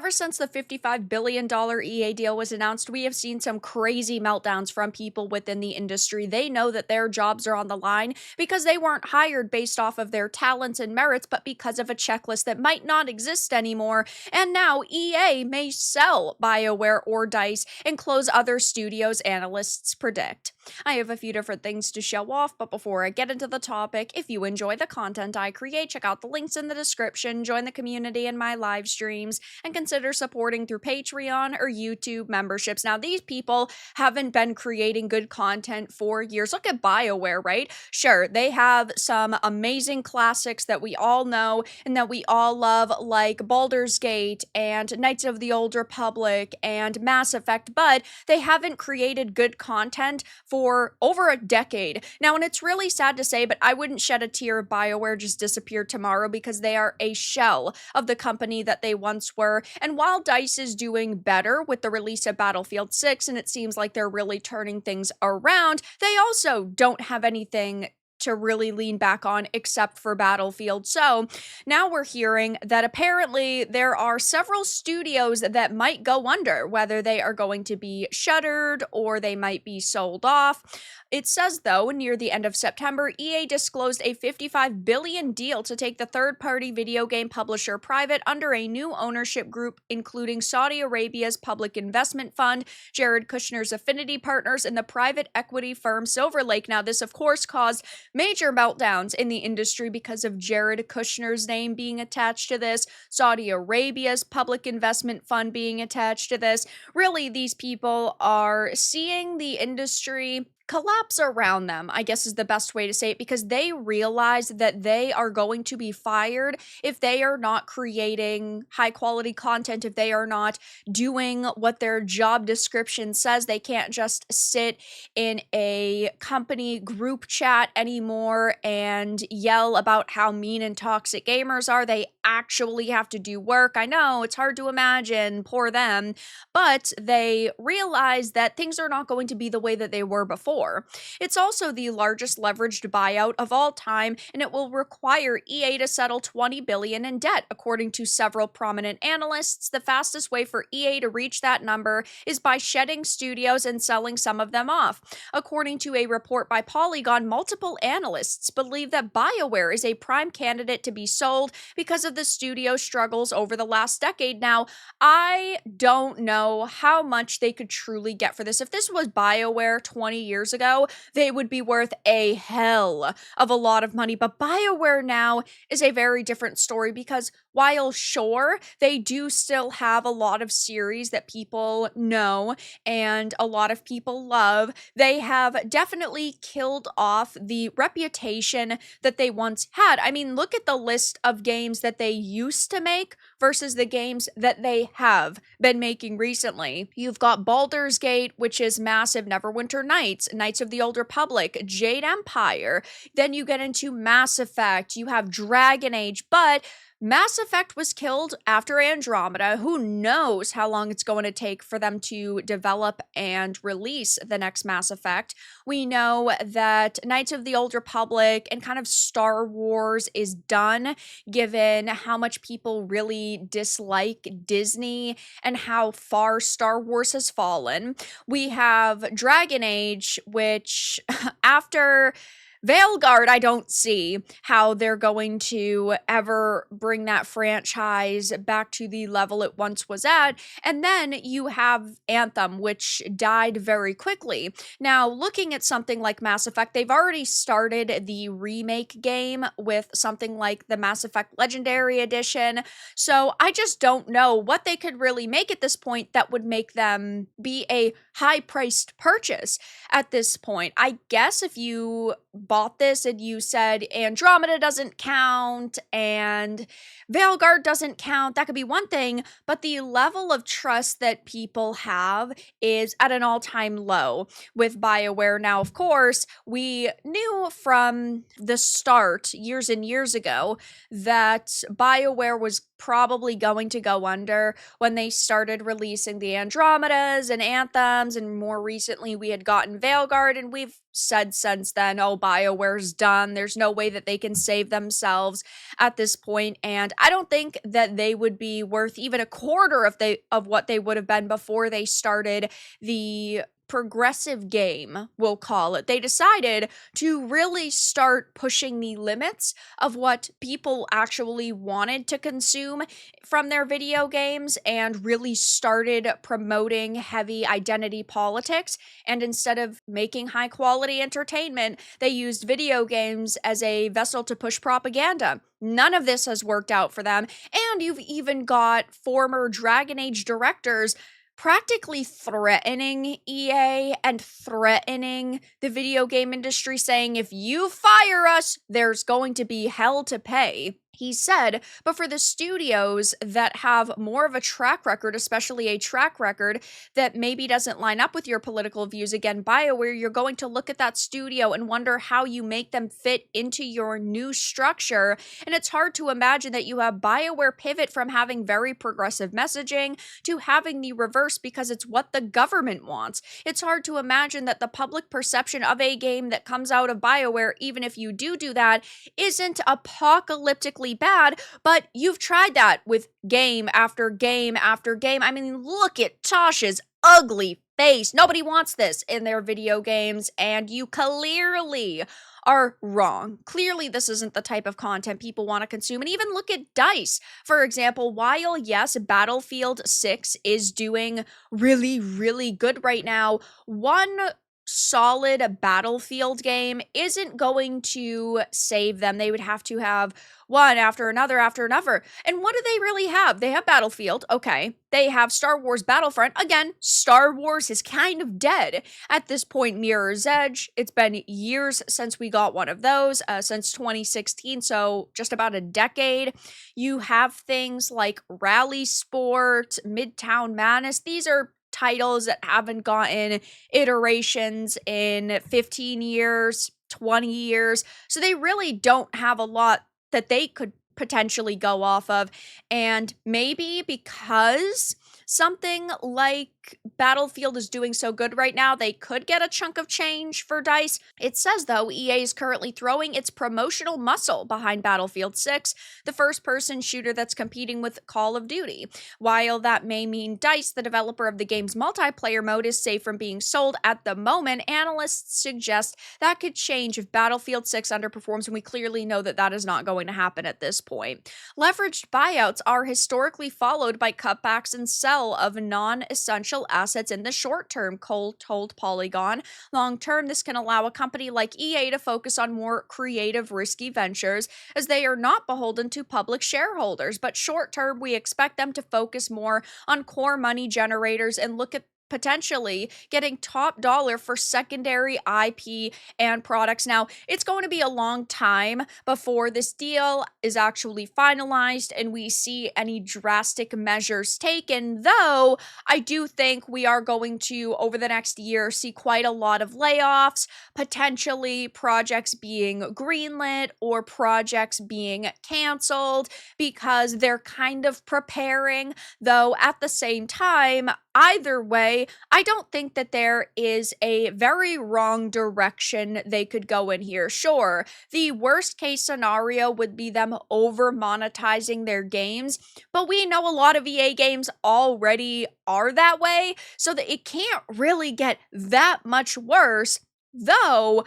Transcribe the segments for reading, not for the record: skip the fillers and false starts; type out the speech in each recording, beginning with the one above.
ever since the $55 billion EA deal was announced, we have seen some crazy meltdowns from people within the industry. They know that their jobs are on the line because they weren't hired based off of their talents and merits, but because of a checklist that might not exist anymore. And now EA may sell BioWare or DICE and close other studios, analysts predict. I have a few different things to show off, but before I get into the topic, if you enjoy the content I create, check out the links in the description, join the community in my live streams, and consider supporting through Patreon or YouTube memberships. Now, these people haven't been creating good content for years. Look at BioWare, right? Sure, they have some amazing classics that we all know and that we all love, like Baldur's Gate and Knights of the Old Republic and Mass Effect, but they haven't created good content for over a decade now, and it's really sad to say, but I wouldn't shed a tear if BioWare just disappeared tomorrow because they are a shell of the company that they once were. And while DICE is doing better with the release of Battlefield 6, and it seems like they're really turning things around, they also don't have anything to really lean back on except for Battlefield. So now we're hearing that apparently there are several studios that might go under, whether they are going to be shuttered or they might be sold off. It says, though, near the end of September, EA disclosed a $55 billion deal to take the third-party video game publisher private under a new ownership group, including Saudi Arabia's Public Investment Fund, Jared Kushner's affinity partners, and the private equity firm Silver Lake. Now, this, of course, caused major meltdowns in the industry because of Jared Kushner's name being attached to this, Saudi Arabia's Public Investment Fund being attached to this. Really, these people are seeing the industry collapse around them, I guess is the best way to say it, because they realize that they are going to be fired if they are not creating high quality content, if they are not doing what their job description says. They can't just sit in a company group chat anymore and yell about how mean and toxic gamers are. They actually have to do work. I know it's hard to imagine, poor them, but they realize that things are not going to be the way that they were before. It's also the largest leveraged buyout of all time, and it will require EA to settle $20 billion in debt. According to several prominent analysts, the fastest way for EA to reach that number is by shedding studios and selling some of them off. According to a report by Polygon, multiple analysts believe that BioWare is a prime candidate to be sold because of the studio struggles over the last decade. Now, I don't know how much they could truly get for this. If this was BioWare 20 years ago, they would be worth a hell of a lot of money. But BioWare now is a very different story because while sure, they do still have a lot of series that people know and a lot of people love, they have definitely killed off the reputation that they once had. I mean, look at the list of games that they used to make versus the games that they have been making recently. You've got Baldur's Gate, which is massive, Neverwinter Nights, Knights of the Old Republic, Jade Empire. Then you get into Mass Effect, you have Dragon Age, but Mass Effect was killed after Andromeda. Who knows how long it's going to take for them to develop and release the next Mass Effect. We know that Knights of the Old Republic and kind of Star Wars is done, given how much people really dislike Disney and how far Star Wars has fallen. We have Dragon Age, which after Veilguard, I don't see how they're going to ever bring that franchise back to the level it once was at. And then you have Anthem, which died very quickly. Now, looking at something like Mass Effect, they've already started the remake game with something like the Mass Effect Legendary Edition. So I just don't know what they could really make at this point that would make them be a high-priced purchase at this point. I guess if you bought this and you said Andromeda doesn't count and Veilguard doesn't count, that could be one thing, but the level of trust that people have is at an all-time low with BioWare. Now, of course, we knew from the start, years and years ago, that BioWare was probably going to go under when they started releasing the Andromedas and Anthems, and more recently we had gotten Veilguard, and we've said since then, oh, BioWare's done. There's no way that they can save themselves at this point. And I don't think that they would be worth even a quarter of what they would have been before they started the progressive game, we'll call it. They decided to really start pushing the limits of what people actually wanted to consume from their video games and really started promoting heavy identity politics. And instead of making high quality entertainment, they used video games as a vessel to push propaganda. None of this has worked out for them. And you've even got former Dragon Age directors practically threatening EA and threatening the video game industry, saying, if you fire us, there's going to be hell to pay. He said, but for the studios that have more of a track record, especially a track record that maybe doesn't line up with your political views, again, BioWare, you're going to look at that studio and wonder how you make them fit into your new structure. And it's hard to imagine that you have BioWare pivot from having very progressive messaging to having the reverse because it's what the government wants. It's hard to imagine that the public perception of a game that comes out of BioWare, even if you do that, isn't apocalyptically bad, but you've tried that with game after game after game. I mean, look at Tasha's ugly face. Nobody wants this in their video games, and you clearly are wrong. Clearly, this isn't the type of content people want to consume. And even look at DICE, for example. While, yes, Battlefield 6 is doing really, really good right now, one solid Battlefield game isn't going to save them. They would have to have one after another after another. And what do they really have? They have Battlefield, okay. They have Star Wars Battlefront. Again, Star Wars is kind of dead at this point. Mirror's Edge, it's been years since we got one of those, since 2016, so just about a decade. You have things like Rally Sport, Midtown Madness. These are titles that haven't gotten iterations in 15 years, 20 years. So they really don't have a lot that they could potentially go off of. And maybe because something like Battlefield is doing so good right now, they could get a chunk of change for DICE. It says, though, EA is currently throwing its promotional muscle behind Battlefield 6, the first-person shooter that's competing with Call of Duty. While that may mean DICE, the developer of the game's multiplayer mode, is safe from being sold at the moment, analysts suggest that could change if Battlefield 6 underperforms, and we clearly know that that is not going to happen at this point. Leveraged buyouts are historically followed by cutbacks and sell of non-essential assets in the short term, Cole told Polygon. Long term, this can allow a company like EA to focus on more creative, risky ventures as they are not beholden to public shareholders. But short term, we expect them to focus more on core money generators and look at potentially getting top dollar for secondary IP and products. Now, it's going to be a long time before this deal is actually finalized and we see any drastic measures taken, though I do think we are going to, over the next year, see quite a lot of layoffs, potentially projects being greenlit or projects being canceled because they're kind of preparing, though at the same time, either way, I don't think that there is a very wrong direction they could go in here. Sure, the worst case scenario would be them over monetizing their games, but we know a lot of EA games already are that way, so that it can't really get that much worse, though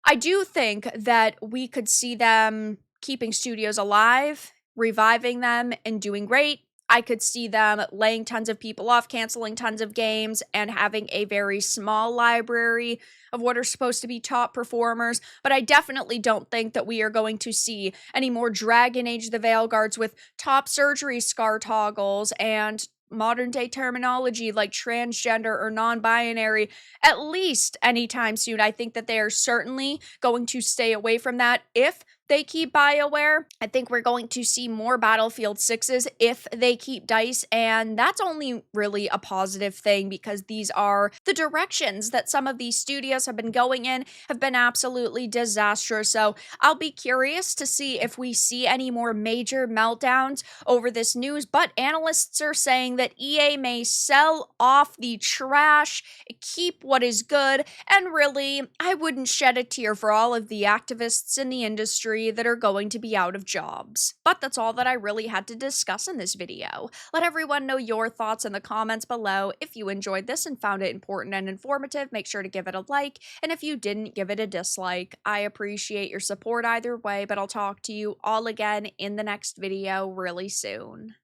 I do think that we could see them keeping studios alive, reviving them, and doing great. I could see them laying tons of people off, canceling tons of games, and having a very small library of what are supposed to be top performers. But I definitely don't think that we are going to see any more Dragon Age the Veilguards with top surgery scar toggles and modern day terminology like transgender or non-binary, at least anytime soon. I think that they are certainly going to stay away from that if they keep BioWare. I think we're going to see more Battlefield 6s if they keep DICE, and that's only really a positive thing because these are the directions that some of these studios have been going in have been absolutely disastrous. So I'll be curious to see if we see any more major meltdowns over this news, but analysts are saying that EA may sell off the trash, keep what is good, and really, I wouldn't shed a tear for all of the activists in the industry that are going to be out of jobs. But that's all that I really had to discuss in this video. Let everyone know your thoughts in the comments below. If you enjoyed this and found it important and informative, make sure to give it a like, and if you didn't, give it a dislike. I appreciate your support either way, but I'll talk to you all again in the next video really soon.